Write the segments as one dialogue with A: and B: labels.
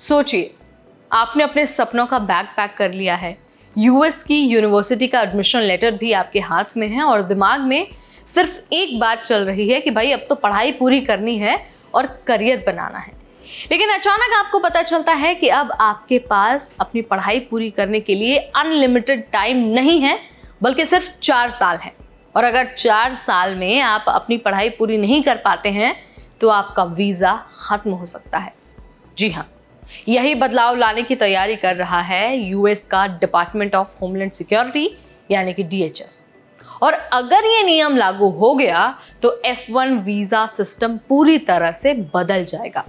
A: सोचिए, आपने अपने सपनों का बैग पैक कर लिया है, यूएस की यूनिवर्सिटी का एडमिशन लेटर भी आपके हाथ में है और दिमाग में सिर्फ एक बात चल रही है कि भाई अब तो पढ़ाई पूरी करनी है और करियर बनाना है। लेकिन अचानक आपको पता चलता है कि अब आपके पास अपनी पढ़ाई पूरी करने के लिए अनलिमिटेड टाइम नहीं है, बल्कि सिर्फ 4 साल है। और अगर 4 साल में आप अपनी पढ़ाई पूरी नहीं कर पाते हैं तो आपका वीज़ा खत्म हो सकता है। जी हाँ, यही बदलाव लाने की तैयारी कर रहा है यूएस का डिपार्टमेंट ऑफ होमलैंड सिक्योरिटी यानी कि DHS। और अगर ये नियम लागू हो गया तो F1 वीज़ा सिस्टम पूरी तरह से बदल जाएगा।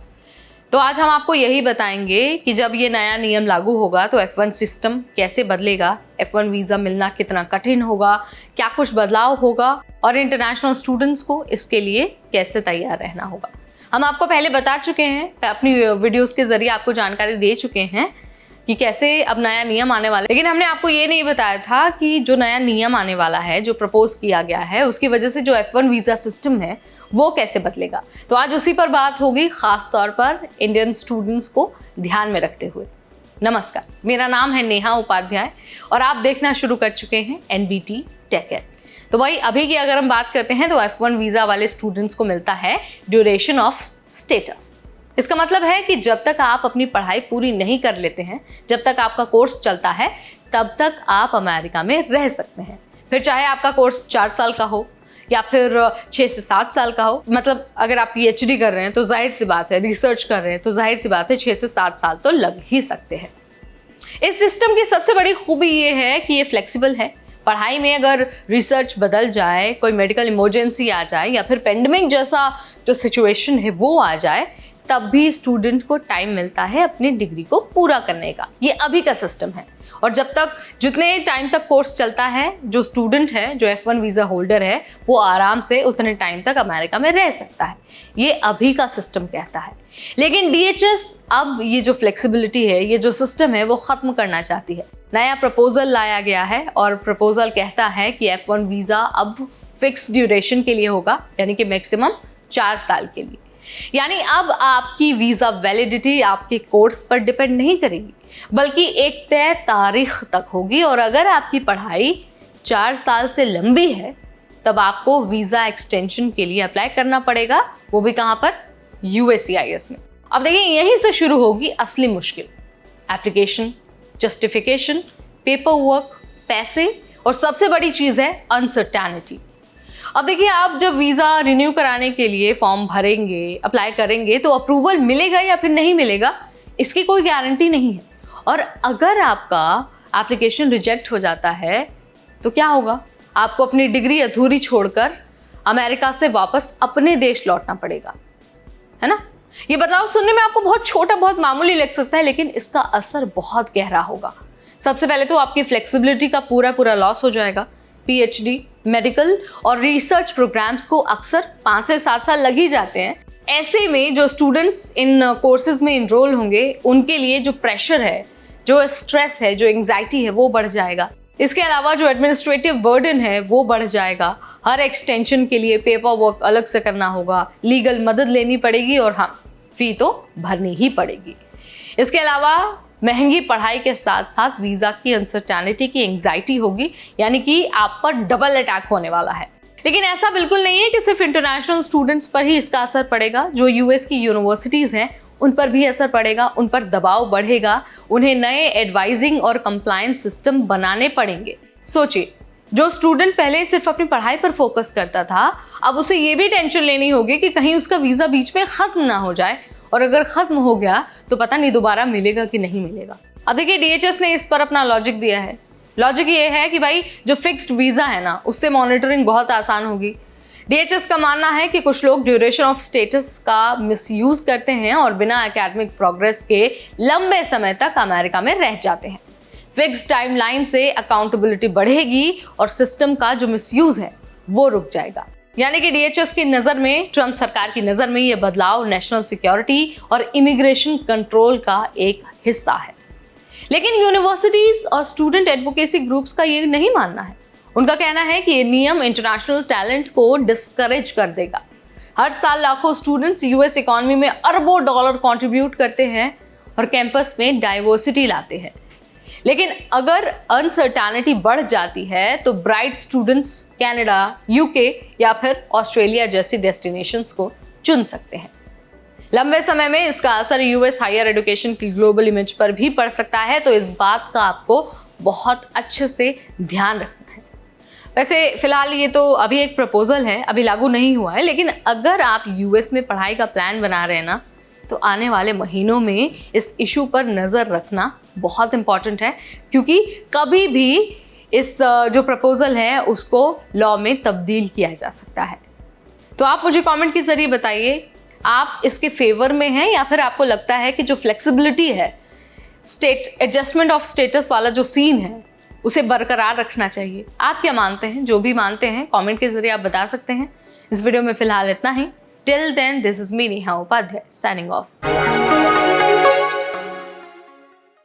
A: तो आज हम आपको यही बताएंगे कि जब ये नया नियम लागू होगा तो F1 सिस्टम कैसे बदलेगा, F1 वीज़ा मिलना कितना कठिन होगा, क्या कुछ बदलाव होगा और इंटरनेशनल स्टूडेंट्स को इसके लिए कैसे तैयार रहना होगा। हम आपको पहले बता चुके हैं, अपनी वीडियोस के जरिए आपको जानकारी दे चुके हैं कि कैसे अब नया नियम आने वाला है। लेकिन हमने आपको ये नहीं बताया था कि जो नया नियम आने वाला है, जो प्रपोज किया गया है, उसकी वजह से जो F1 वीज़ा सिस्टम है वो कैसे बदलेगा। तो आज उसी पर बात होगी, खास तौर पर इंडियन स्टूडेंट्स को ध्यान में रखते हुए। नमस्कार, मेरा नाम है नेहा उपाध्याय और आप देखना शुरू कर चुके हैं NBT टेक एड। तो भाई अभी की अगर हम बात करते हैं तो F1 वीज़ा वाले स्टूडेंट्स को मिलता है ड्यूरेशन ऑफ स्टेटस। इसका मतलब है कि जब तक आप अपनी पढ़ाई पूरी नहीं कर लेते हैं, जब तक आपका कोर्स चलता है, तब तक आप अमेरिका में रह सकते हैं। फिर चाहे आपका कोर्स 4 साल का हो या फिर 6 से 7 साल का हो। मतलब अगर आप PhD कर रहे हैं तो जाहिर सी बात है, रिसर्च कर रहे हैं तो जाहिर सी बात है 6 से 7 साल तो लग ही सकते हैं। इस सिस्टम की सबसे बड़ी खूबी ये है कि ये फ्लेक्सिबल है। पढ़ाई में अगर रिसर्च बदल जाए, कोई मेडिकल इमरजेंसी आ जाए या फिर पेंडेमिक जैसा जो सिचुएशन है वो आ जाए, तब भी स्टूडेंट को टाइम मिलता है अपनी डिग्री को पूरा करने का। ये अभी का सिस्टम है और जब तक जितने टाइम तक कोर्स चलता है, जो स्टूडेंट है, जो F1 वीज़ा होल्डर है, वो आराम से उतने टाइम तक अमेरिका में रह सकता है। ये अभी का सिस्टम कहता है। लेकिन DHS अब ये जो फ्लेक्सिबिलिटी है, ये जो सिस्टम है, वो ख़त्म करना चाहती है। नया प्रपोजल लाया गया है और प्रपोजल कहता है कि F1 वीज़ा अब फिक्स ड्यूरेशन के लिए होगा, यानी कि मैक्सिमम 4 साल के लिए। यानी अब आपकी वीज़ा वैलिडिटी आपके कोर्स पर डिपेंड नहीं करेगी, बल्कि एक तय तारीख तक होगी। और अगर आपकी पढ़ाई 4 साल से लंबी है तब आपको वीज़ा एक्सटेंशन के लिए अप्लाई करना पड़ेगा, वो भी कहाँ पर, USCIS में। अब देखिए, यहीं से शुरू होगी असली मुश्किल। एप्लीकेशन, जस्टिफिकेशन, पेपर वर्क, पैसे और सबसे बड़ी चीज़ है अनसर्टेनिटी। अब देखिए, आप जब वीज़ा रिन्यू कराने के लिए फॉर्म भरेंगे, अप्लाई करेंगे, तो अप्रूवल मिलेगा या फिर नहीं मिलेगा, इसकी कोई गारंटी नहीं है। और अगर आपका एप्लीकेशन रिजेक्ट हो जाता है तो क्या होगा? आपको अपनी डिग्री अधूरी छोड़कर अमेरिका से वापस अपने देश लौटना पड़ेगा, है ना। ये बदलाव सुनने में आपको बहुत छोटा, बहुत मामूली लग सकता है, लेकिन इसका असर बहुत गहरा होगा। सबसे पहले तो आपकी फ्लेक्सिबिलिटी का पूरा लॉस हो जाएगा। PhD, मेडिकल और रिसर्च प्रोग्राम्स को अक्सर 5 से 7 साल लग ही जाते हैं। ऐसे में जो स्टूडेंट्स इन कोर्सेज में इनरोल होंगे, उनके लिए जो प्रेशर है, जो स्ट्रेस है, जो एंग्जाइटी है, वो बढ़ जाएगा। इसके अलावा जो एडमिनिस्ट्रेटिव बर्डन है वो बढ़ जाएगा। हर एक्सटेंशन के लिए पेपर वर्क अलग से करना होगा, लीगल मदद लेनी पड़ेगी और हाँ, फी तो भरनी ही पड़ेगी। इसके अलावा महंगी पढ़ाई के साथ साथ वीज़ा की अनसर्टेनिटी की एंग्जाइटी होगी, यानी कि आप पर डबल अटैक होने वाला है। लेकिन ऐसा बिल्कुल नहीं है कि सिर्फ इंटरनेशनल स्टूडेंट्स पर ही इसका असर पड़ेगा। जो यूएस की यूनिवर्सिटीज़ हैं उन पर भी असर पड़ेगा, उन पर दबाव बढ़ेगा, उन्हें नए एडवाइजिंग और कंप्लायंस सिस्टम बनाने पड़ेंगे। सोचिए, जो स्टूडेंट पहले सिर्फ अपनी पढ़ाई पर फोकस करता था, अब उसे ये भी टेंशन लेनी होगी कि कहीं उसका वीज़ा बीच में ख़त्म ना हो जाए, और अगर ख़त्म हो गया तो पता नहीं दोबारा मिलेगा कि नहीं मिलेगा। अब देखिए, DHS ने इस पर अपना लॉजिक दिया है। लॉजिक ये है कि भाई जो फिक्स्ड वीज़ा है ना, उससे मॉनिटरिंग बहुत आसान होगी। DHS का मानना है कि कुछ लोग ड्यूरेशन ऑफ स्टेटस का मिसयूज़ करते हैं और बिना एकेडमिक प्रोग्रेस के लंबे समय तक अमेरिका में रह जाते हैं। फिक्स टाइमलाइन से अकाउंटेबिलिटी बढ़ेगी और सिस्टम का जो मिसयूज़ है वो रुक जाएगा। यानी कि DHS की नज़र में, ट्रंप सरकार की नज़र में, ये बदलाव नेशनल सिक्योरिटी और इमिग्रेशन कंट्रोल का एक हिस्सा है। लेकिन यूनिवर्सिटीज़ और स्टूडेंट एडवोकेसी ग्रुप्स का ये नहीं मानना है। उनका कहना है कि ये नियम इंटरनेशनल टैलेंट को डिस्करेज कर देगा। हर साल लाखों स्टूडेंट्स यूएस इकॉनमी में अरबों डॉलर कंट्रीब्यूट करते हैं और कैंपस में डाइवर्सिटी लाते हैं। लेकिन अगर अनसर्टेनिटी बढ़ जाती है तो ब्राइट स्टूडेंट्स कनाडा, यूके या फिर ऑस्ट्रेलिया जैसी डेस्टिनेशंस को चुन सकते हैं। लंबे समय में इसका असर यूएस हायर एजुकेशन की ग्लोबल इमेज पर भी पड़ सकता है, तो इस बात का आपको बहुत अच्छे से ध्यान रखना है। वैसे फिलहाल ये तो अभी एक प्रपोजल है, अभी लागू नहीं हुआ है, लेकिन अगर आप यूएस में पढ़ाई का प्लान बना रहे हैं ना, तो आने वाले महीनों में इस इशू पर नज़र रखना बहुत इंपॉर्टेंट है, क्योंकि कभी भी इस जो प्रपोजल है उसको लॉ में तब्दील किया जा सकता है। तो आप मुझे कमेंट के जरिए बताइए, आप इसके फेवर में हैं या फिर आपको लगता है कि जो फ्लेक्सिबिलिटी है, स्टेट एडजस्टमेंट ऑफ स्टेटस वाला जो सीन है, उसे बरकरार रखना चाहिए। आप क्या मानते हैं? जो भी मानते हैं कमेंट के जरिए आप बता सकते हैं। इस वीडियो में फिलहाल इतना ही। Till then, this is me Neha Upadhyay signing of.